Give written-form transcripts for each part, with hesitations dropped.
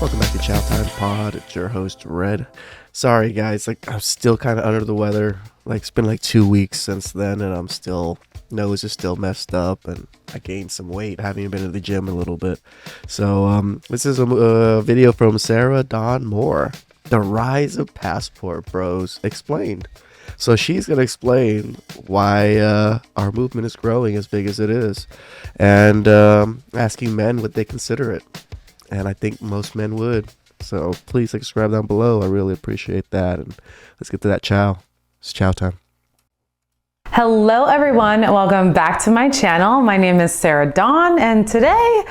Welcome back to TheChowTimePod. It's your host, Red. Sorry, guys. I'm still kind of under the weather. It's been 2 weeks since then, and nose is still messed up, and I gained some weight. I haven't even been to the gym in a little bit. So, this is a video from Sarah Dawn Moore. The rise of passport bros explained. So she's going to explain why our movement is growing as big as it is, and asking men would they consider it. And I think most men would. So please subscribe down below. I really appreciate that. And let's get to that chow. It's chow time. Hello everyone, welcome back to my channel. My name is Sarah Dawn, and today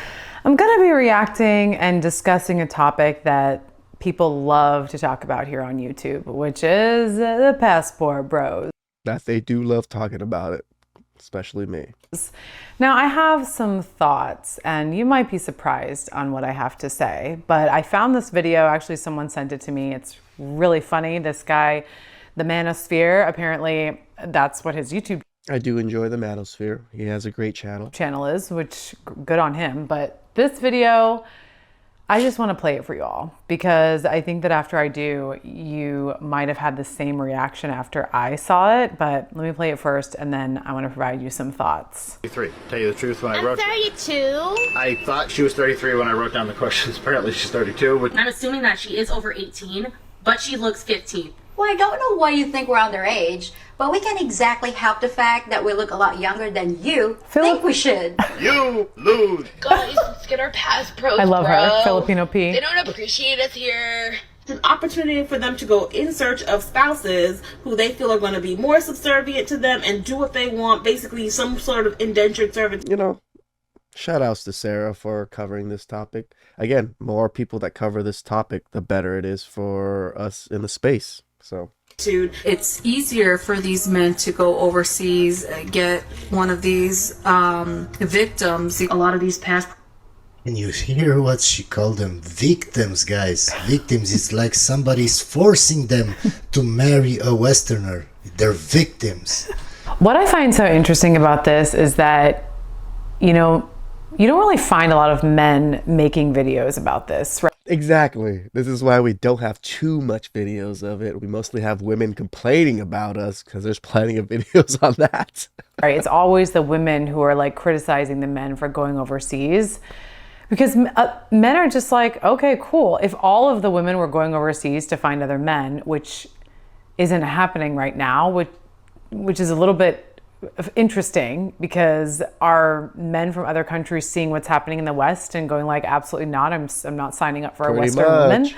I'm going to be reacting and discussing a topic that people love to talk about here on YouTube, which is the passport bros. That they do love talking about it, especially me. Now I have some thoughts, and you might be surprised on what I have to say, but I found this video. Actually, someone sent it to me. It's really funny. This guy, the Manosphere, apparently that's what his YouTube I do enjoy the Manosphere. He has a great channel is, which good on him. But this video, I just want to play it for you all because I think that after I do, you might have had the same reaction after I saw it. But let me play it first, and then I want to provide you some thoughts. 33. Tell you the truth, when I wrote 32. I thought she was 33 when I wrote down the questions. Apparently she's 32. But I'm assuming that she is over 18, but she looks 15. Well, I don't know why you think we're underage, but we can't exactly help the fact that we look a lot younger than you think we should. you lose. Guys, let's get our passports. I love bro. her, Filipino P. They don't appreciate us here. It's an opportunity for them to go in search of spouses who they feel are going to be more subservient to them and do what they want, basically some sort of indentured servitude. Shout outs to Sarah for covering this topic. Again, more people that cover this topic, the better it is for us in the space. So it's easier for these men to go overseas, get one of these victims. A lot of these past. And you hear what she called them? Victims, guys. Victims. It's like somebody's forcing them to marry a Westerner. They're victims. What I find so interesting about this is that, you don't really find a lot of men making videos about this, right? Exactly. This is why we don't have too much videos of it. We mostly have women complaining about us because there's plenty of videos on that. Right. It's always the women who are criticizing the men for going overseas, because men are just okay, cool. If all of the women were going overseas to find other men, which isn't happening right now, which is a little bit interesting, because are men from other countries seeing what's happening in the West and going absolutely not, I'm not signing up for a Pretty Western woman? much.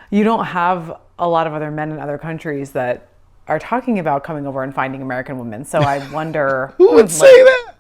You don't have a lot of other men in other countries that are talking about coming over and finding American women. So I wonder who would say that?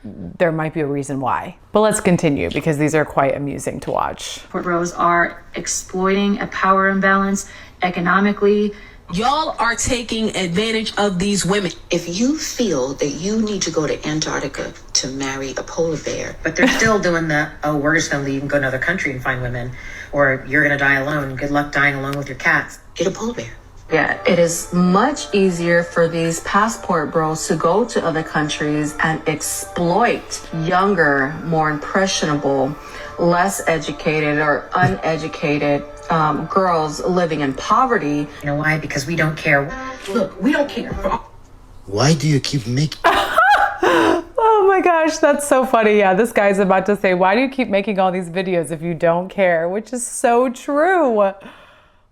There might be a reason why. But let's continue, because these are quite amusing to watch. Passport bros are exploiting a power imbalance economically. Y'all are taking advantage of these women. If you feel that you need to go to Antarctica to marry a polar bear, but they're still doing the, oh, we're just going to leave and go to another country and find women, or you're going to die alone. Good luck dying alone with your cats. get a polar bear. Yeah, it is much easier for these passport bros to go to other countries and exploit younger, more impressionable, less educated or uneducated girls living in poverty. You know why? Because we don't care. Look, we don't care. Why do you keep making... Oh my gosh, that's so funny. Yeah, this guy's about to say, why do you keep making all these videos if you don't care? Which is so true.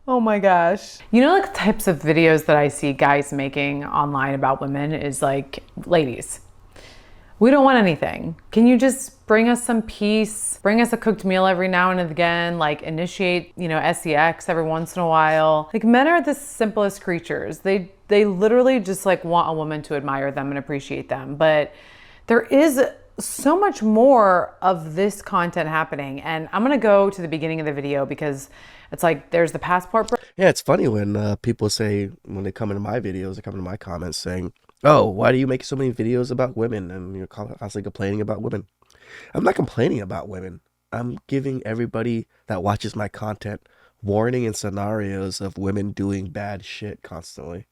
Oh my gosh. You know, like types of videos that I see guys making online about women is ladies, we don't want anything. Can you just bring us some peace? Bring us a cooked meal every now and again, initiate, sex every once in a while. Men are the simplest creatures. They literally just want a woman to admire them and appreciate them. But there is so much more of this content happening. And I'm gonna go to the beginning of the video because it's there's the passport. Yeah, it's funny when people say, when they come into my videos, they come into my comments saying, oh, why do you make so many videos about women? And you're constantly complaining about women. I'm not complaining about women. I'm giving everybody that watches my content warning and scenarios of women doing bad shit constantly.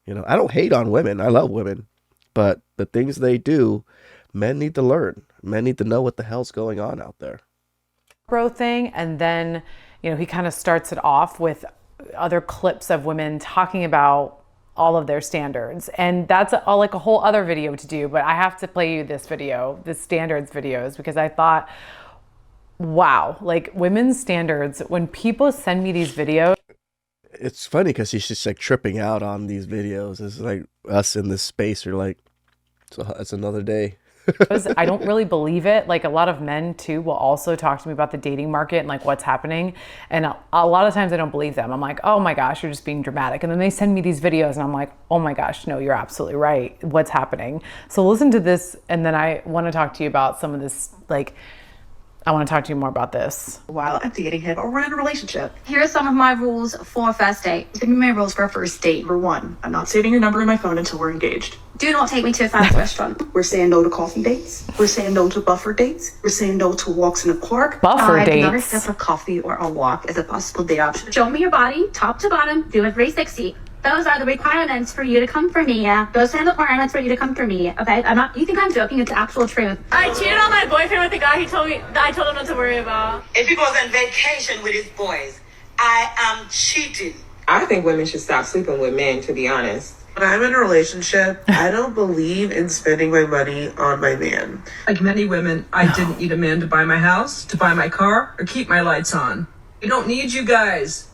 I don't hate on women. I love women. But the things they do, men need to learn. Men need to know what the hell's going on out there. bro thing. And then, he kind of starts it off with other clips of women talking about all of their standards. And that's a whole other video to do, but I have to play you this video, this standards videos, because I thought, wow, like women's standards, when people send me these videos. It's funny because she's just like tripping out on these videos. It's like us in this space are like, it's another day. I don't really believe it. Like a lot of men too will also talk to me about the dating market and like what's happening. And a lot of times I don't believe them. I'm like, oh my gosh, you're just being dramatic. And then they send me these videos and I'm like, oh my gosh, no, you're absolutely right. What's happening? So listen to this. And then I want to talk to you about some of this, I want to talk to you more about this. While I'm dating him or we're in a relationship. Here are some of my rules for a first date. Give me my rules for a first date. Number 1, I'm not saving your number in my phone until we're engaged. Do not take me to a fancy restaurant. We're saying no to coffee dates. We're saying no to buffer dates. We're saying no to walks in the park. Buffer dates. I do not accept a coffee or a walk as a possible date option. Show me your body, top to bottom, do a 360. Those are the requirements for you to come for me, yeah? Those are the requirements for you to come for me, okay? You think I'm joking, it's actual truth. I cheated on my boyfriend with a guy I told him not to worry about. If he goes on vacation with his boys, I am cheating. I think women should stop sleeping with men, to be honest. When I'm in a relationship, I don't believe in spending my money on my man. Like many women, I didn't need a man to buy my house, to buy my car, or keep my lights on. We don't need you guys.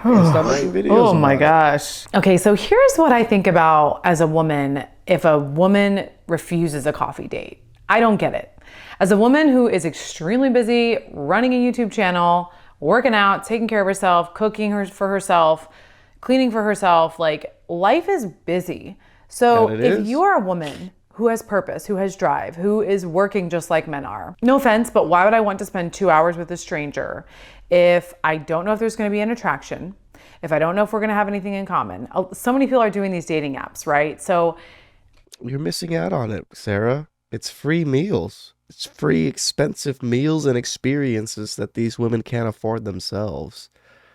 Oh my gosh. Okay, so here's what I think about as a woman if a woman refuses a coffee date. I don't get it. As a woman who is extremely busy, running a YouTube channel, working out, taking care of herself, cooking for herself, cleaning for herself, life is busy. So if you are a woman who has purpose, who has drive, who is working just like men are, no offense, but why would I want to spend 2 hours with a stranger if I don't know if there's going to be an attraction, if I don't know if we're going to have anything in common? So many people are doing these dating apps, right? So you're missing out on it, Sarah. It's free meals. It's free expensive meals and experiences that these women can't afford themselves.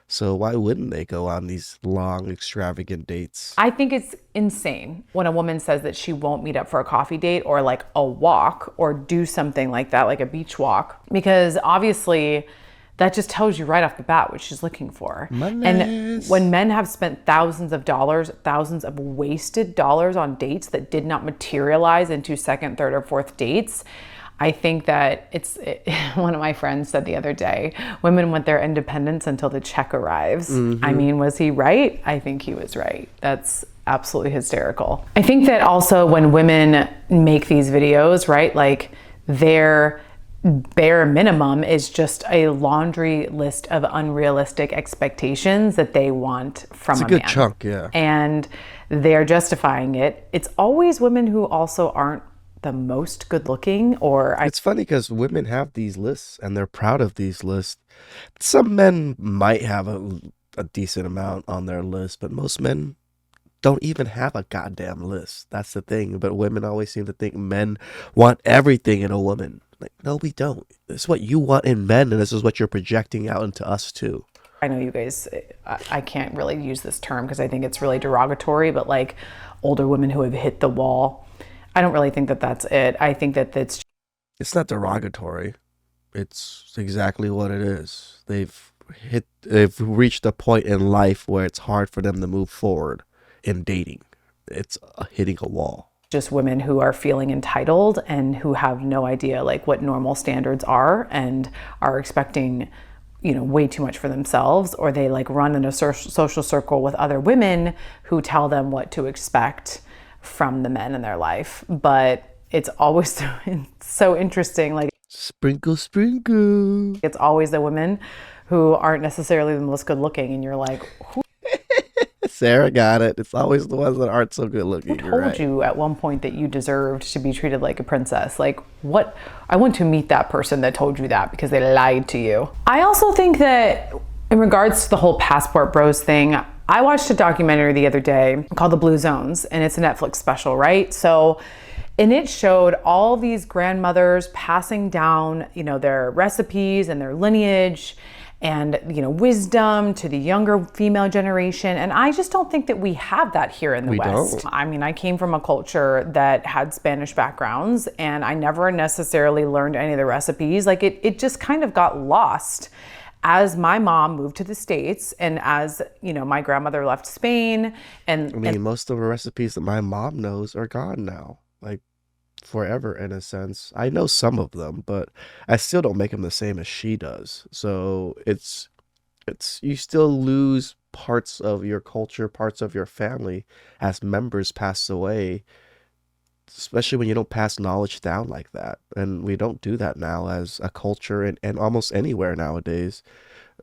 So why wouldn't they go on these long, extravagant dates? I think it's insane when a woman says that she won't meet up for a coffee date or like a walk or do something like that, like a beach walk, because obviously that just tells you right off the bat what she's looking for. And when men have spent thousands of dollars, thousands of wasted dollars on dates that did not materialize into second, third, or fourth dates, I think that one of my friends said the other day, women want their independence until the check arrives. Mm-hmm. I mean, was he right? I think he was right. That's absolutely hysterical. I think that also when women make these videos, right, like their bare minimum is just a laundry list of unrealistic expectations that they want from a man. It's a good chunk, yeah. And they're justifying it. It's always women who also aren't the most good looking it's funny because women have these lists and they're proud of these lists. Some men might have a decent amount on their list, but most men don't even have a goddamn list. That's the thing. But women always seem to think men want everything in a woman. Like, no, we don't. This is what you want in men, and this is what you're projecting out into us too. I know you guys, I can't really use this term because I think it's really derogatory, but like older women who have hit the wall, I don't really think that that's it. I think that it's not derogatory. It's exactly what it is. They've reached a point in life where it's hard for them to move forward in dating. It's hitting a wall. Just women who are feeling entitled and who have no idea like what normal standards are and are expecting, way too much for themselves, or they like run in a social circle with other women who tell them what to expect from the men in their life. But it's always so interesting. Like sprinkle. It's always the women who aren't necessarily the most good looking, and you're like, who? Sarah got it. It's always the ones that aren't so good looking. Who told you at one point that you deserved to be treated like a princess? Like what? I want to meet that person that told you that because they lied to you. I also think that in regards to the whole passport bros thing, I watched a documentary the other day called The Blue Zones, and it's a Netflix special, right? So, and it showed all these grandmothers passing down, their recipes and their lineage. and wisdom to the younger female generation. And I just don't think that we have that here in the West. Don't. I mean, I came from a culture that had Spanish backgrounds, and I never necessarily learned any of the recipes. Like it just kind of got lost as my mom moved to the States, and as my grandmother left Spain. And I mean, most of the recipes that my mom knows are gone now, like forever in a sense. I know some of them, but I still don't make them the same as she does. So it's you still lose parts of your culture, parts of your family as members pass away, especially when you don't pass knowledge down like that. And we don't do that now as a culture and almost anywhere nowadays.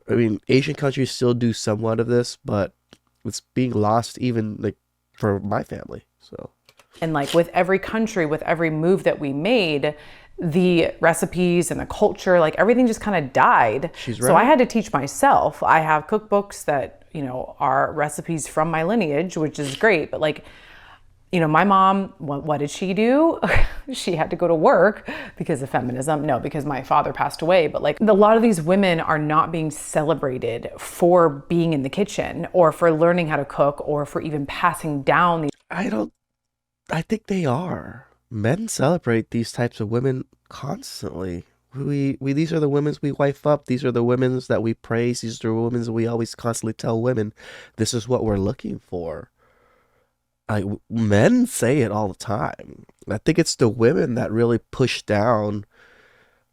I mean, Asian countries still do somewhat of this, but it's being lost even like for my family. So, and like with every country, with every move that we made, the recipes and the culture, like everything just kind of died. She's So I right. had to teach myself. I have cookbooks that, are recipes from my lineage, which is great. But like, my mom, what did she do? She had to go to work because of feminism. No, because my father passed away. But like a lot of these women are not being celebrated for being in the kitchen or for learning how to cook or for even passing down these. I think they are. Men celebrate these types of women constantly. We these are the women's we wife up. These are the women's that we praise. These are the women's we always constantly tell women, this is what we're looking for. Men say it all the time. I think it's the women that really push down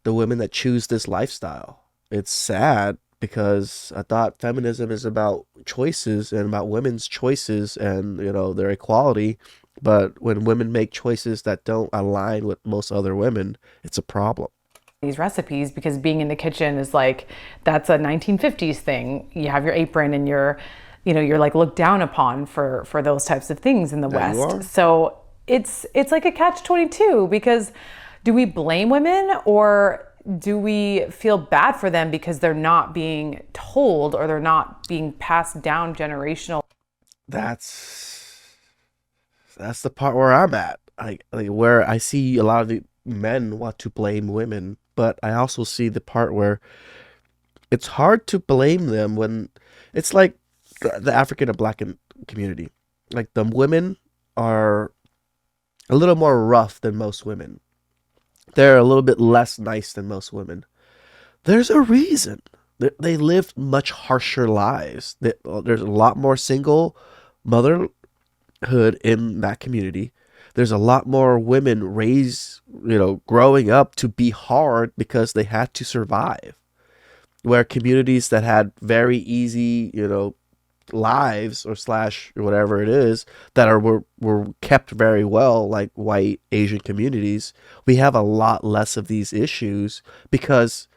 the women that choose this lifestyle. It's sad because I thought feminism is about choices and about women's choices and their equality. But when women make choices that don't align with most other women, it's a problem. These recipes, because being in the kitchen is like, that's a 1950s thing. You have your apron and you're like looked down upon for those types of things in the Yeah, you West. are. So it's like a catch-22, because do we blame women or do we feel bad for them because they're not being told or they're not being passed down generational? That's the part where I'm at. Like where I see a lot of the men want to blame women, but I also see the part where it's hard to blame them when it's like the African and Black community. Like the women are a little more rough than most women. They're a little bit less nice than most women. There's a reason. They live much harsher lives. There's a lot more single motherhood in that community. There's a lot more women raised, growing up to be hard because they had to survive. Where communities that had very easy, lives or slash or whatever it is that were kept very well, like white Asian communities, we have a lot less of these issues because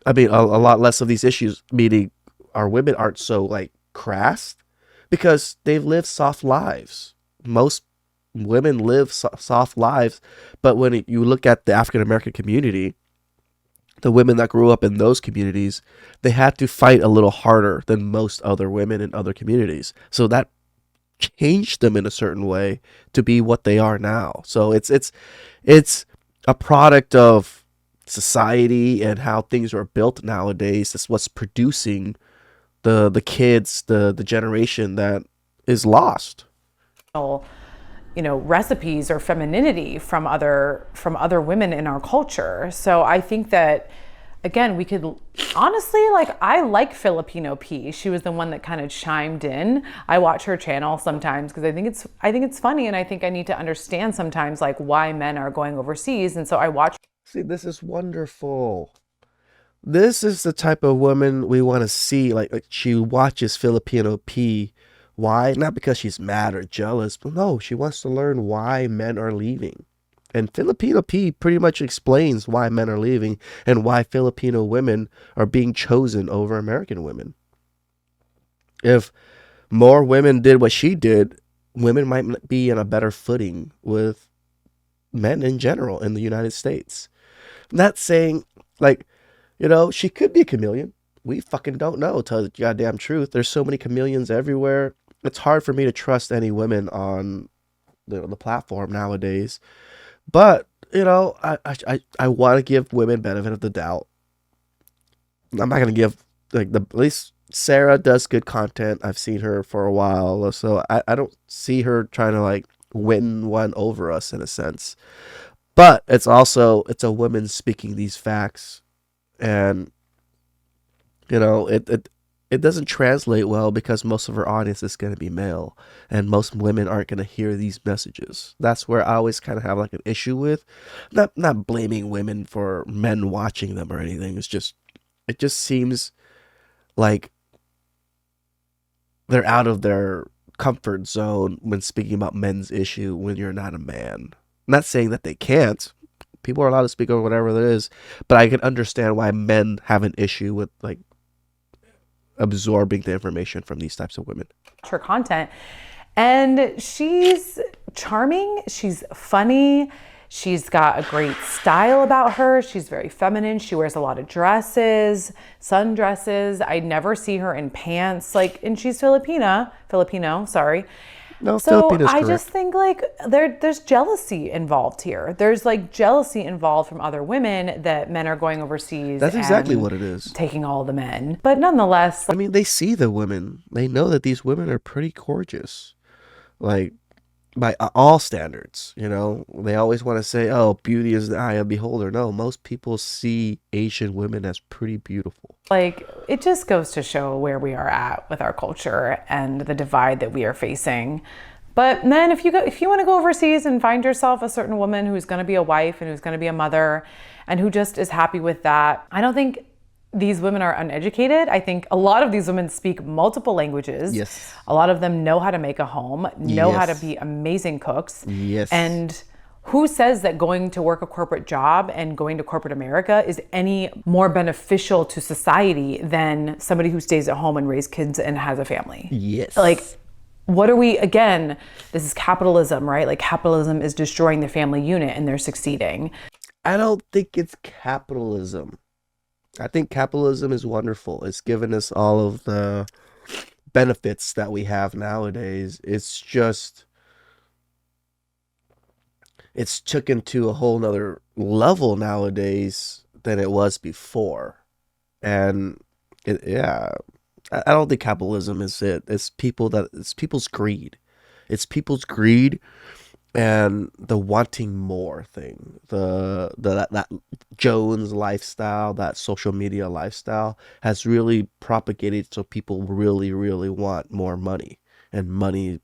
a lot less of these issues, meaning our women aren't so like crass because they've lived soft lives. Most women live soft lives, but when you look at the African American community, the women that grew up in those communities, they had to fight a little harder than most other women in other communities. So that changed them in a certain way to be what they are now. So it's a product of society and how things are built nowadays. That's what's producing the kids, the generation that is lost. Recipes or femininity from other women in our culture. So I think that, again, we could honestly, I like Filipino P. She was the one that kind of chimed in. I watch her channel sometimes because I think it's funny, and I think I need to understand sometimes why men are going overseas. And so I watch. See, this is wonderful. This is the type of woman we want to see. Like she watches Filipino P. Why? Not because she's mad or jealous, but no, she wants to learn why men are leaving. And Filipino P pretty much explains why men are leaving and why Filipino women are being chosen over American women. If more women did what she did, women might be in a better footing with men in general in the United States. I'm not saying, she could be a chameleon. We fucking don't know, to tell the goddamn truth. There's so many chameleons everywhere. It's hard for me to trust any women on the platform nowadays. But, I want to give women benefit of the doubt. I'm not gonna give like at least Sarah does good content. I've seen her for a while, so I don't see her trying to like win one over us in a sense. But it's a woman speaking these facts, and it doesn't translate well because most of her audience is going to be male, and most women aren't going to hear these messages. That's where I always kind of have like an issue with, not blaming women for men watching them or anything. It just seems like they're out of their comfort zone when speaking about men's issue when you're not a man. I'm not saying that they can't. People are allowed to speak over whatever it is, but I can understand why men have an issue with like absorbing the information from these types of women. Her content. And she's charming. She's funny. She's got a great style about her. She's very feminine. She wears a lot of dresses, sundresses. I never see her in pants. And she's Filipino, sorry. No, so Filipino's I correct. just think there's jealousy involved here. There's jealousy involved from other women that men are going overseas. That's exactly and what it is. Taking all the men. But nonetheless, I mean, they see the women. They know that these women are pretty gorgeous. Like, by all standards, they always want to say, oh, beauty is the eye of the beholder. No, most people see Asian women as pretty beautiful. It just goes to show where we are at with our culture and the divide that we are facing. But then if you want to go overseas and find yourself a certain woman who's going to be a wife and who's going to be a mother and who just is happy with that, I don't think these women are uneducated. I think a lot of these women speak multiple languages. Yes. A lot of them know how to make a home, know how to Yes. be amazing cooks. Yes. And who says that going to work a corporate job and going to corporate America is any more beneficial to society than somebody who stays at home and raises kids and has a family? Yes. What are we, again, this is capitalism, right? Capitalism is destroying the family unit and they're succeeding. I don't think it's capitalism. I think capitalism is wonderful. It's given us all of the benefits that we have nowadays. It's taken to a whole nother level nowadays than it was before. And I don't think capitalism is it. It's people's greed. It's people's greed and the wanting more thing. That Jones lifestyle, that social media lifestyle has really propagated so people really, really want more money. And money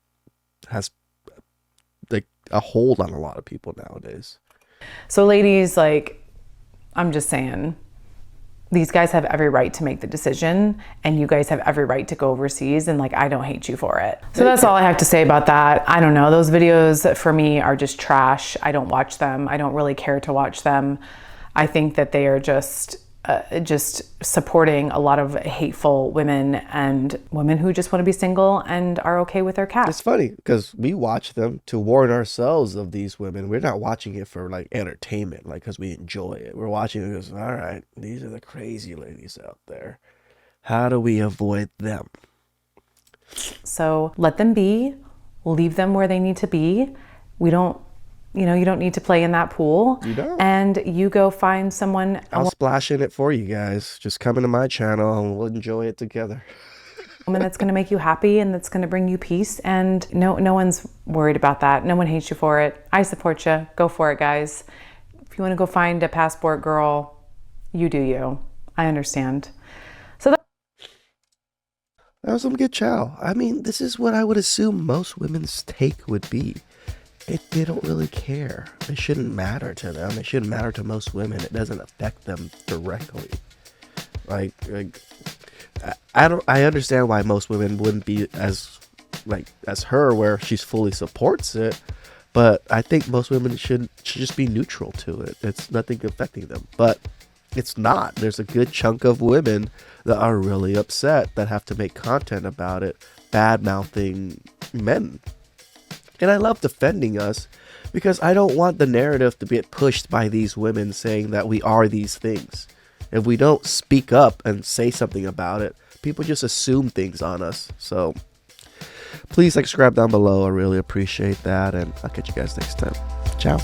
has a hold on a lot of people nowadays. So ladies, I'm just saying, these guys have every right to make the decision and you guys have every right to go overseas and I don't hate you for it. So that's all I have to say about that. I don't know. Those videos for me are just trash. I don't watch them. I don't really care to watch them. I think that they are just supporting a lot of hateful women and women who just want to be single and are okay with their cats. It's funny because we watch them to warn ourselves of these women. We're not watching it for entertainment, because we enjoy it. We're watching it because, all right, these are the crazy ladies out there. How do we avoid them? So let them be, leave them where they need to be. You don't need to play in that pool. You don't. And you go find someone. I'll splash in it for you guys. Just come into my channel and we'll enjoy it together. Woman that's going to make you happy and that's going to bring you peace. And no one's worried about that. No one hates you for it. I support you. Go for it, guys. If you want to go find a passport girl, you do you. I understand. That was some good chow. I mean, this is what I would assume most women's take would be. They don't really care. It shouldn't matter to them. It shouldn't matter to most women. It doesn't affect them directly. I understand why most women wouldn't be as her, where she fully supports it. But I think most women should just be neutral to it. It's nothing affecting them. But it's not. There's a good chunk of women that are really upset that have to make content about it, bad-mouthing men. And I love defending us because I don't want the narrative to get pushed by these women saying that we are these things. If we don't speak up and say something about it, people just assume things on us. So please subscribe down below. I really appreciate that. And I'll catch you guys next time. Ciao.